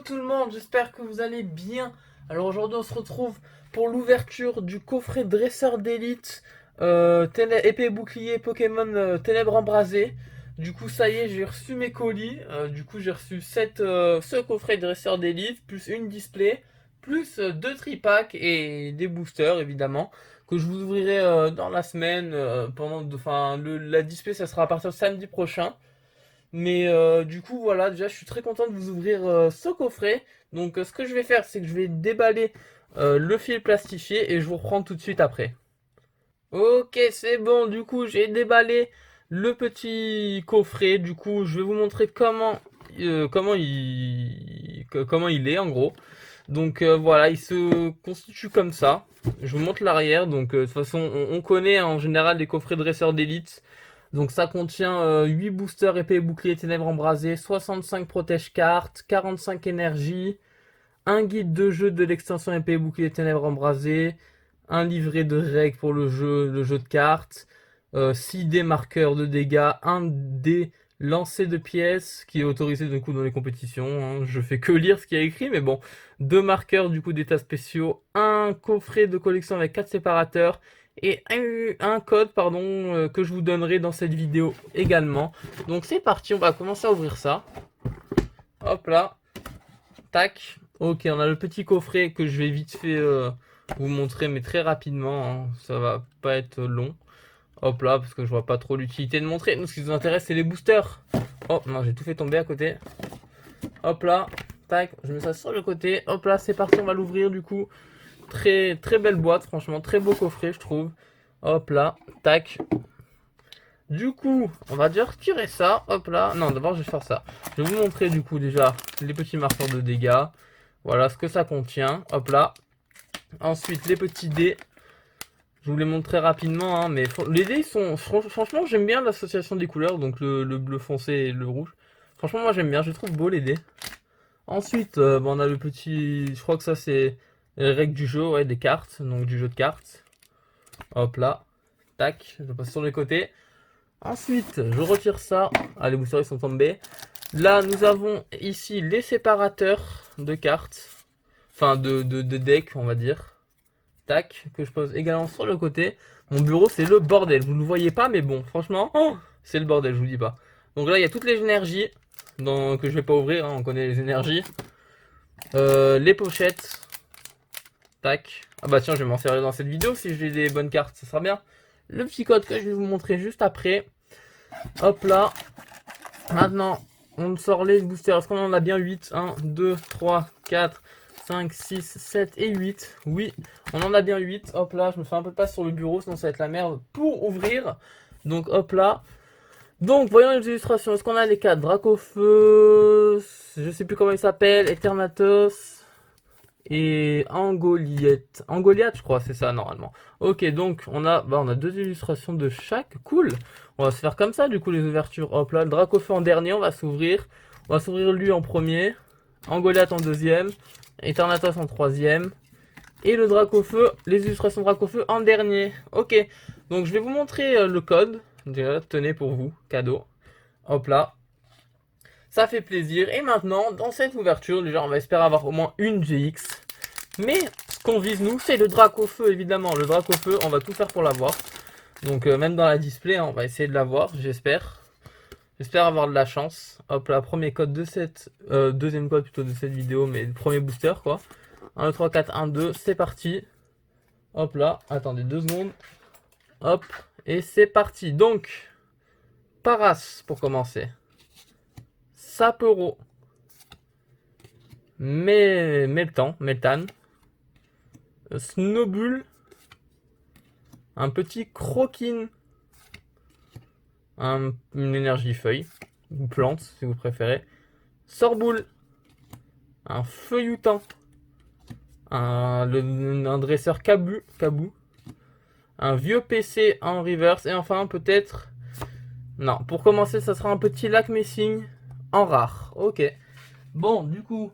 tout le monde, j'espère que vous allez bien. Alors aujourd'hui on se retrouve pour l'ouverture du coffret dresseur d'élite épée et bouclier Pokémon Ténèbres embrasées. Du coup ça y est, j'ai reçu mes colis. Du coup j'ai reçu ce coffret dresseur d'élite, plus une display, plus deux tripacks et des boosters évidemment, que je vous ouvrirai dans la semaine. La display ça sera à partir de samedi prochain. Mais du coup, voilà, déjà, je suis très content de vous ouvrir ce coffret. Donc, ce que je vais faire, c'est que je vais déballer le fil plastifié et je vous reprends tout de suite après. Ok, c'est bon, du coup, j'ai déballé le petit coffret. Du coup, je vais vous montrer comment il est, en gros. Donc, voilà, il se constitue comme ça. Je vous montre l'arrière. Donc, de toute façon, on connaît en général les coffrets dresseurs d'élite. Donc ça contient 8 boosters épée et bouclier ténèbres embrasées, 65 protège cartes, 45 énergie, un guide de jeu de l'extension épée et bouclier ténèbres embrasées, un livret de règles pour le jeu de cartes, 6 dés marqueurs de dégâts, un dé lancé de pièces qui est autorisé du coup dans les compétitions. Hein. Je fais que lire ce qu'il y a écrit, mais bon. Deux marqueurs du coup d'états spéciaux, un coffret de collection avec 4 séparateurs et un code que je vous donnerai dans cette vidéo également. Donc c'est parti, on va commencer à ouvrir ça. Hop là, tac. Ok, on a le petit coffret que je vais vite fait vous montrer, mais très rapidement. Hein. Ça va pas être long. Hop là, parce que je vois pas trop l'utilité de montrer. Nous, ce qui nous intéresse, c'est les boosters. Oh non, j'ai tout fait tomber à côté. Hop là, tac, je mets ça sur le côté. Hop là, c'est parti, on va l'ouvrir du coup. Très très belle boîte, franchement, très beau coffret, je trouve. Hop là, tac. Du coup, on va déjà retirer ça. Hop là, non, d'abord je vais faire ça. Je vais vous montrer du coup déjà les petits marqueurs de dégâts. Voilà ce que ça contient. Hop là. Ensuite, les petits dés. Je vous les montre très rapidement, hein, mais les dés sont... Franchement, j'aime bien l'association des couleurs, donc le bleu foncé et le rouge. Franchement, moi j'aime bien, je les trouve beaux les dés. Ensuite, on a le petit... Je crois que ça c'est les règles du jeu, ouais, des cartes, donc du jeu de cartes. Hop là. Tac, je passe sur les côtés. Ensuite, je retire ça. Ah, les boosters ils sont tombés. Là, nous avons ici les séparateurs de cartes. Enfin, de decks, on va dire. Tac, que je pose également sur le côté. Mon bureau, c'est le bordel. Vous ne le voyez pas, mais bon, franchement, c'est le bordel, je vous dis pas. Donc là, il y a toutes les énergies que je vais pas ouvrir. Hein, on connaît les énergies. Les pochettes. Tac. Ah bah tiens, je vais m'en servir dans cette vidéo si j'ai des bonnes cartes, ça sera bien. Le petit code que je vais vous montrer juste après. Hop là. Maintenant, on sort les boosters. Est-ce qu'on en a bien 8? 1, 2, 3, 4, 5, 6, 7 et 8. Oui, on en a bien 8. Hop là, je me fais un peu de place sur le bureau, sinon ça va être la merde pour ouvrir. Donc hop là. Donc, voyons les illustrations. Est-ce qu'on a les 4? Dracofeu, je sais plus comment il s'appelle, Eternatos et Angoliette. Angoliath, je crois, c'est ça normalement. Ok, donc on a deux illustrations de chaque. Cool. On va se faire comme ça, du coup, les ouvertures. Hop là, le Dracofeu en dernier, on va s'ouvrir. On va s'ouvrir lui en premier. Angoliath en deuxième. Eternatos en troisième. Et le Dracofeu, les illustrations Dracofeu en dernier. Ok, donc je vais vous montrer le code. Déjà, tenez pour vous, cadeau. Hop là. Ça fait plaisir. Et maintenant, dans cette ouverture, déjà, on va espérer avoir au moins une GX. Mais ce qu'on vise, nous, c'est le Dracofeu, évidemment. Le Dracofeu, on va tout faire pour l'avoir. Donc, même dans la display, hein, on va essayer de l'avoir, j'espère. J'espère avoir de la chance. Hop là, premier code de cette... deuxième code plutôt de cette vidéo, mais le premier booster, quoi. 1, 2, 3, 4, 1, 2, c'est parti. Hop là, attendez 2 secondes. Hop, et c'est parti. Donc, Paras, pour commencer. Sapero. Meltan. Snowbull. Un petit Croquin. Une énergie feuille. Ou plante, si vous préférez. Sorboule. Un feuilloutant. Un dresseur Kabou. Un vieux PC en reverse. Et enfin, peut-être... Non, pour commencer, ça sera un petit lac messing en rare. Ok. Bon, du coup,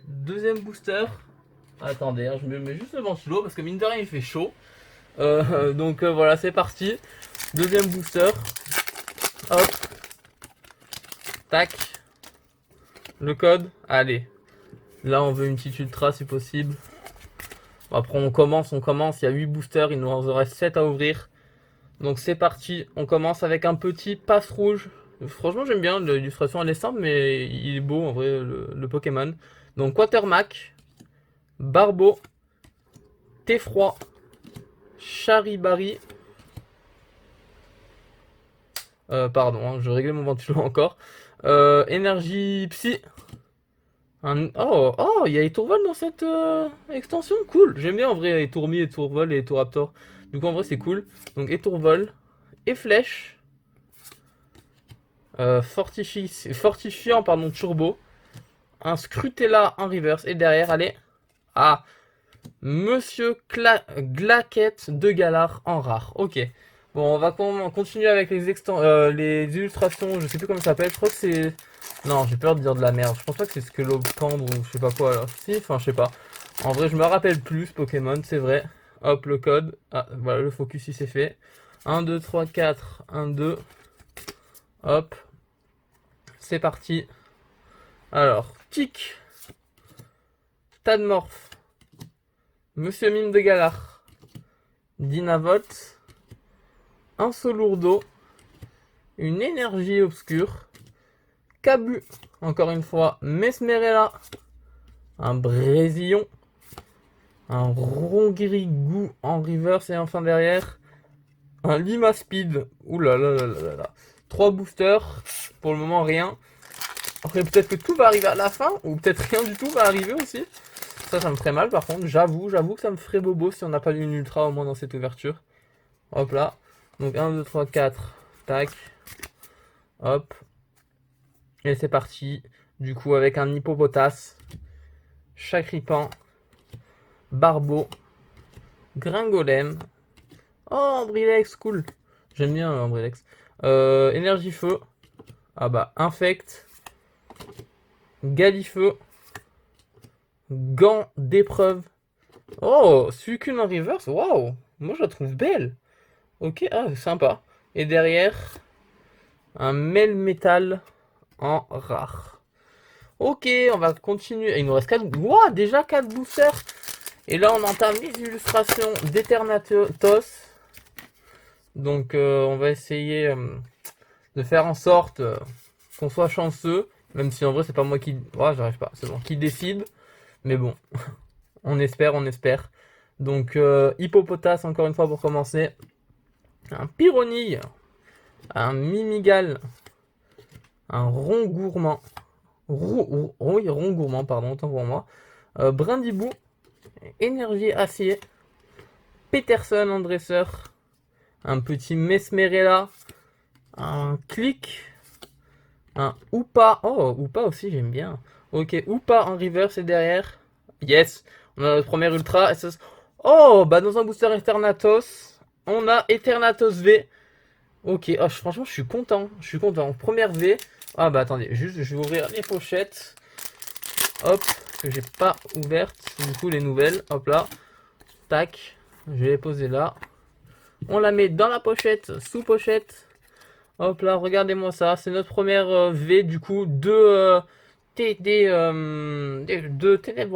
deuxième booster. Attendez, hein, je me mets juste le ventilo parce que mine de rien, il fait chaud. Donc voilà, c'est parti. Deuxième booster. Hop. Tac. Le code. Allez. Là, on veut une petite ultra si possible. Après, on commence. Il y a 8 boosters, il nous en reste 7 à ouvrir. Donc c'est parti, on commence avec un petit passe rouge. Franchement j'aime bien, l'illustration elle est simple mais il est beau en vrai le Pokémon. Donc Quatermack, Barbeau, Teffroi, Charibari. Pardon, hein, je réglais mon ventilo encore. Énergie Psy. Oh, il y a Étourvol dans cette extension, cool. J'aime bien en vrai Étourmi, Étourvol et Étouraptor. Du coup en vrai c'est cool. Donc Étourvol et Flèche. Fortifiant, pardon, turbo. Un Scrutella en reverse. Et derrière, allez. Ah, Monsieur Glaquette de Galar en rare. Ok. Bon, on va continuer avec les illustrations. Je sais plus comment ça s'appelle. Je crois que c'est. Non, j'ai peur de dire de la merde. Je pense pas que c'est Skelopendre ou je sais pas quoi. Alors, si, enfin, je sais pas. En vrai, je me rappelle plus Pokémon, c'est vrai. Hop, le code. Ah, voilà, le focus, il s'est fait. 1, 2, 3, 4. 1, 2. Hop. C'est parti. Alors, Tic, Tadmorph, Monsieur Mime de Galar, Dinavolt, un Solourdo, une énergie obscure, Cabu, encore une fois, Mesmerella, un Brésillon, un Rongrigou en reverse et enfin derrière, un Limaspeed. Ouh là là là là là. 3 boosters, pour le moment rien. Après peut-être que tout va arriver à la fin, ou peut-être rien du tout va arriver aussi. Ça me ferait mal par contre, j'avoue que ça me ferait bobo si on n'a pas une ultra au moins dans cette ouverture. Hop là. Donc 1, 2, 3, 4. Tac. Hop. Et c'est parti. Du coup avec un Hippopotas, Chacripan, Barbeau, Gringolem. Oh, Ambrilex, cool. J'aime bien Ambrilex. Énergie Feu. Ah bah, Infect. Galifeu. Gant d'épreuve. Oh, Suicune en reverse. Waouh. Moi je la trouve belle. Ok, ah, sympa. Et derrière, un Melmetal en rare. Ok, on va continuer. Il nous reste 4. Wow, déjà 4 boosters. Et là, on entame les illustrations d'Eternatos. Donc, on va essayer de faire en sorte qu'on soit chanceux. Même si en vrai, c'est pas moi qui. Oh, j'arrive pas. C'est bon, qui décide. Mais bon, on espère, on espère. Donc, Hippopotas, encore une fois, pour commencer. Un Pyronille. Un Mimigal. Un Rond Gourmand. Oui, Rond Gourmand, pardon, autant pour moi. Brindibou. Énergie Acier. Peterson en dresseur. Un petit Mesmerella. Un Click. Un Oupa. Oh, Oupa aussi, j'aime bien. Ok, Oupa en reverse et derrière. Yes, on a notre première ultra. Oh, bah dans un booster Eternatos, on a Eternatos V. Ok, oh, franchement, je suis content. Je suis content. Première V. Ah bah attendez, juste, je vais ouvrir les pochettes. Hop, que j'ai pas ouvertes. Du coup, les nouvelles. Hop là. Tac. Je vais les poser là. On la met dans la pochette, sous pochette. Hop là, regardez-moi ça. C'est notre première V. Du coup, deux ténèbres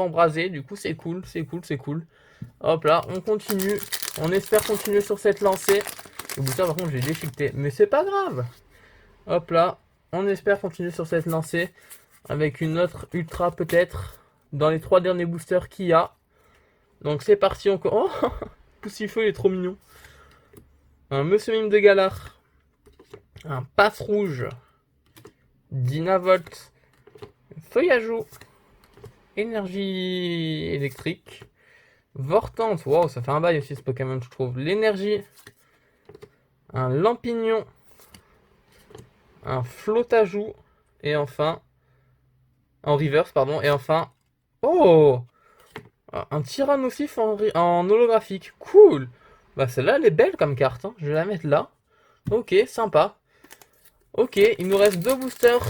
embrasées. Du coup, c'est cool, c'est cool, c'est cool. Hop là, on continue. On espère continuer sur cette lancée. Le booster, par contre, j'ai déchiqueté. Mais c'est pas grave. Hop là, on espère continuer sur cette lancée. Avec une autre ultra peut-être. Dans les 3 derniers boosters qu'il y a. Donc c'est parti. Oh, Poussifeu, il est trop mignon. Un Monsieur Mime de Galar. Un Passe Rouge. Dynavolt. Feuillageau. Énergie électrique. Vortante. Waouh, ça fait un bail aussi ce Pokémon, je trouve. L'énergie. Un Lampignon. Un Flotajou. Et enfin. En reverse, pardon. Et enfin. Oh, un Tyrannosaurus en holographique. Cool. Bah celle-là, elle est belle comme carte. Hein. Je vais la mettre là. Ok, sympa. Ok, il nous reste 2 boosters.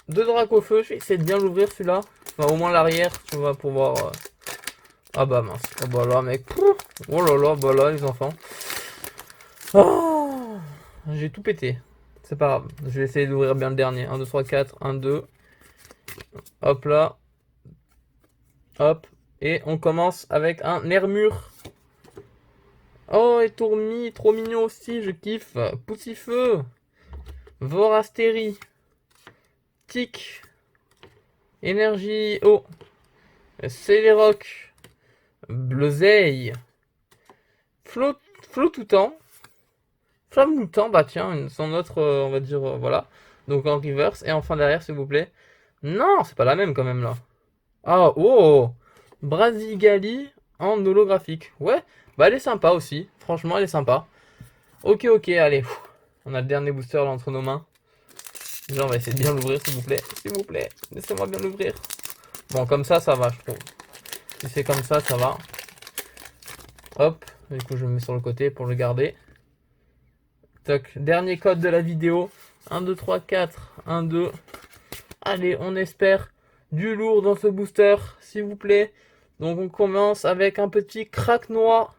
2 Dracofeu. Je vais essayer de bien l'ouvrir celui-là. Enfin, au moins l'arrière, tu vas pouvoir... Ah bah mince. Oh bah là, mec. Oh là là, bah là, les enfants. Oh, j'ai tout pété. C'est pas grave. Je vais essayer d'ouvrir bien le dernier. 1, 2, 3, 4. 1, 2. Hop là. Hop. Et on commence avec un Nermure. Oh, et Tourmi, trop mignon aussi, je kiffe. Poussifeu. Vorastérie. Tic. Énergie eau. Céléroc. Bleuzeille. Flot tout temps. Flamme tout temps, bah tiens, son autre, on va dire, voilà. Donc en reverse. Et enfin derrière, s'il vous plaît. Non, c'est pas la même quand même là. Ah, oh! Brasigali en holographique. Ouais, bah elle est sympa aussi. Franchement, elle est sympa. Ok, ok, allez. On a le dernier booster là entre nos mains. Déjà, on va essayer de bien l'ouvrir, s'il vous plaît. S'il vous plaît, laissez-moi bien l'ouvrir. Bon, comme ça va, je trouve. Si c'est comme ça va. Hop, du coup, je me mets sur le côté pour le garder. Toc, dernier code de la vidéo. 1, 2, 3, 4. 1, 2. Allez, on espère du lourd dans ce booster, s'il vous plaît. Donc on commence avec un petit crack noir.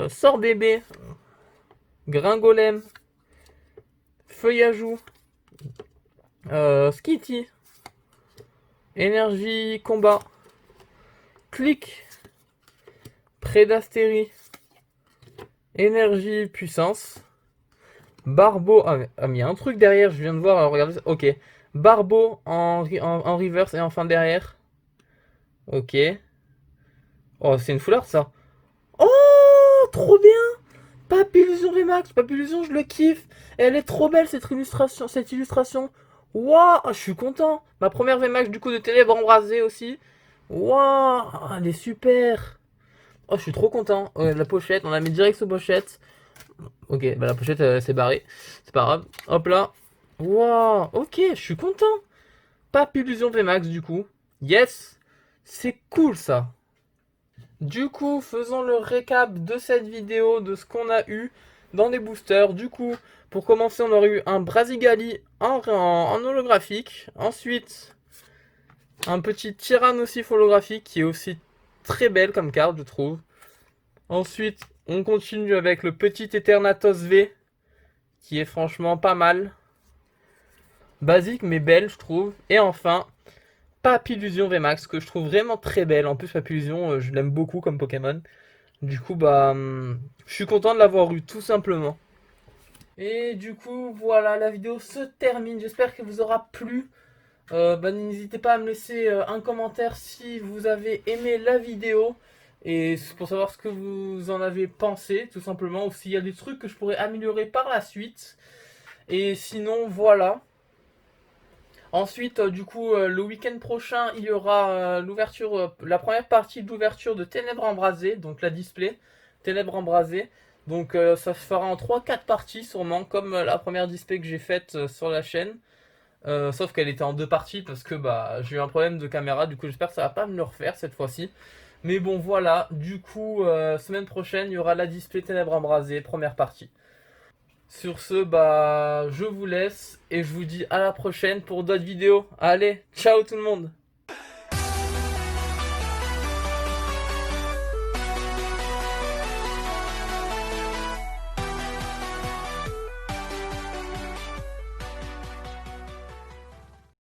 Sort bébé. Gringolem. Feuillajou. Skitty. Énergie combat. Clic. Prédastérie. Énergie puissance. Barbeau. Ah, mais il y a un truc derrière, je viens de voir. Regardez ça. Ok. Barbeau en reverse et enfin derrière. Ok. Oh, c'est une full art ça. Oh, trop bien. Papillusion VMAX. Papillusion, je le kiffe. Elle est trop belle cette illustration. Waouh, je suis content. Ma première VMAX du coup de Ténèbres embrasées aussi. Waouh, elle est super. Oh, je suis trop content. La pochette, on la met direct sur pochette. Ok, bah la pochette s'est barrée. C'est pas grave. Hop là. Waouh, ok, je suis content. Papillusion VMAX du coup. Yes. C'est cool ça. Du coup, faisons le récap de cette vidéo, de ce qu'on a eu dans les boosters. Du coup, pour commencer, on aurait eu un Brasigali en holographique. Ensuite, un petit Tyrannosif holographique qui est aussi très belle comme carte, je trouve. Ensuite, on continue avec le petit Eternatus V qui est franchement pas mal. Basique mais belle, je trouve. Et enfin, Papillusion VMAX que je trouve vraiment très belle. En plus, Papillusion, je l'aime beaucoup comme Pokémon. Du coup, bah, je suis content de l'avoir eu, tout simplement. Et du coup, voilà, la vidéo se termine. J'espère qu'elle vous aura plu. Bah, n'hésitez pas à me laisser un commentaire si vous avez aimé la vidéo. Et pour savoir ce que vous en avez pensé, tout simplement. Ou s'il y a des trucs que je pourrais améliorer par la suite. Et sinon, voilà. Ensuite, du coup, le week-end prochain, il y aura l'ouverture, la première partie de l'ouverture de Ténèbres embrasées, donc la display Ténèbres embrasées. Donc ça se fera en 3-4 parties sûrement, comme la première display que j'ai faite sur la chaîne. Sauf qu'elle était en 2 parties parce que bah j'ai eu un problème de caméra, du coup j'espère que ça va pas me le refaire cette fois-ci. Mais bon voilà, du coup semaine prochaine il y aura la display Ténèbres embrasées, première partie. Sur ce, bah, je vous laisse et je vous dis à la prochaine pour d'autres vidéos. Allez, ciao tout le monde!